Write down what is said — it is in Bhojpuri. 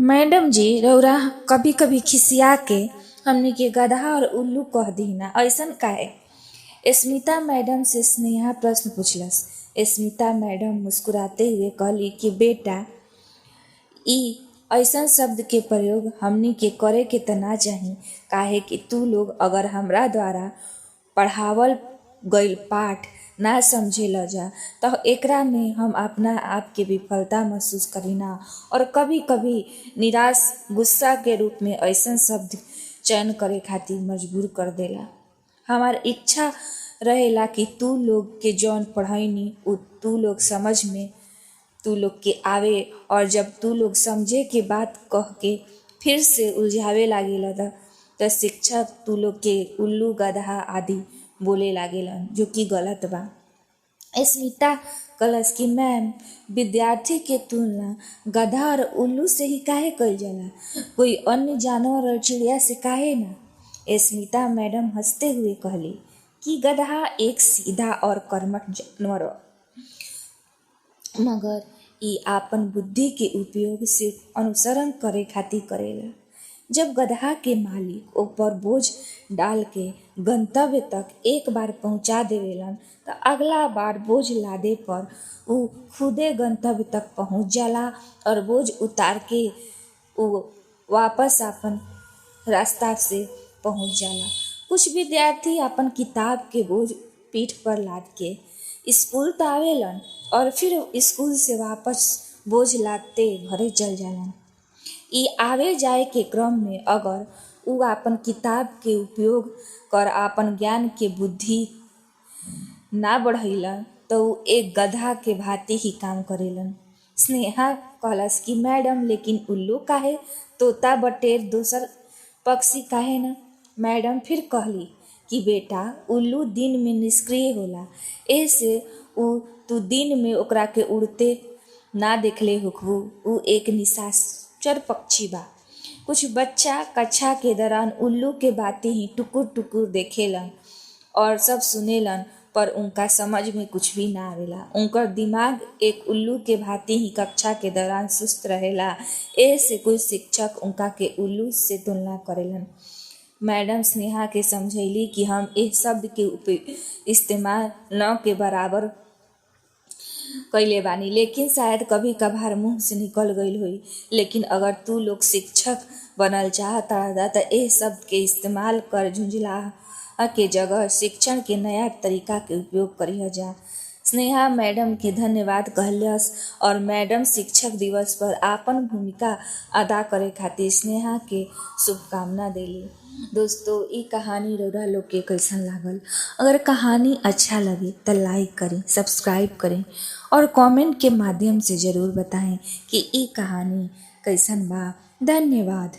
मैडम जी रउरा कभी कभी खिसिया के हमनी के गधा और उल्लू कह दीना ऐसन काहे। स्मिता मैडम से स्नेहा प्रश्न पूछलस। स्मिता मैडम मुस्कुराते हुए कहली कि बेटा ई ऐसन शब्द के प्रयोग हमनी के करे के त ना चाही, काहे कि तू लोग अगर हमरा द्वारा पढ़ावल गईल पाठ ना समझे ल जा तो एकरा में हम अपना आप के विफलता महसूस करीना और कभी कभी निराश गुस्सा के रूप में ऐसन शब्द चयन करे खातिर मजबूर कर देला। हमार इच्छा रहेला कि तू लोग के जौन पढ़ाईनी उ तू लोग समझ में तू लोग के आवे, और जब तू लोग समझे के बात कह के फिर से उलझावे लागेला त शिक्षक तू लोग के उल्लू गधा आदि बोले लागेलन, जो कि गलत बा। स्मिता कलस की मैम, विद्यार्थी के तुलना गधा और उल्लू से ही काहे कइल जाला, कोई अन्य जानवर और चिड़िया से काहे ना। स्मिता मैडम हंसते हुए कहली कि गधा एक सीधा और कर्मठ जानवर ह, मगर ई आपन बुद्धि के उपयोग सिर्फ अनुसरण करे खातिर करेला। जब गधा के मालिक ऊपर बोझ डाल के गंतव्य तक एक बार पहुंचा देवेलन त अगला बार बोझ लादे पर उ खुदे गंतव्य तक पहुंच जाला और बोझ उतार के उ वापस अपन रास्ता से पहुंच जाला। कुछ विद्यार्थी अपन किताब के बोझ पीठ पर लाद के स्कूल त आवेलन और फिर स्कूल से वापस बोझ लादते घरे चल जालन। ई आवे जाए के क्रम में अगर उ आपन किताब के उपयोग कर आपन ज्ञान के बुद्धि ना बढ़ैलन तो उ एक गधा के भांति ही काम करेलन। स्नेहा कहलस कि मैडम लेकिन उल्लू काहे, तोता बटेर दोसर पक्षी काहे ना। मैडम फिर कहली कि बेटा उल्लू दिन में निष्क्रिय होला, ऐसे उ तू दिन में ओकरा के उड़ते ना देखले होखबू, उ एक निशाचर पक्षी बा। कुछ बच्चा कक्षा के दौरान उल्लू के बातें ही टुकुर टुकुर देखेलन और सब सुनेलन, पर उनका समझ में कुछ भी ना आवेला। उनकर दिमाग एक उल्लू के भांति ही कक्षा के दौरान सुस्त रहेला, ऐसे कुछ शिक्षक उनका के उल्लू से तुलना करेलन। मैडम स्नेहा के समझैली कि हम इस शब्द के इस्तेमाल न के बराबर कइले बानी, लेकिन शायद कभी कभार मुंह से निकल गईल होई। लेकिन अगर तू लोग शिक्षक बनल चाहता त एह शब्द के इस्तेमाल कर झुंझला के जगह शिक्षण के नया तरीका के उपयोग करिह जा। स्नेहा मैडम के धन्यवाद कहलस और मैडम शिक्षक दिवस पर आपन भूमिका अदा करे खातिर स्नेहा के शुभकामना देली। दोस्तों ई कहानी रउरा लोग के कैसन लागल? अगर कहानी अच्छा लगे तो लाइक करें, सब्सक्राइब करें और कमेंट के माध्यम से ज़रूर बताएं कि ई कहानी कैसन बा। धन्यवाद।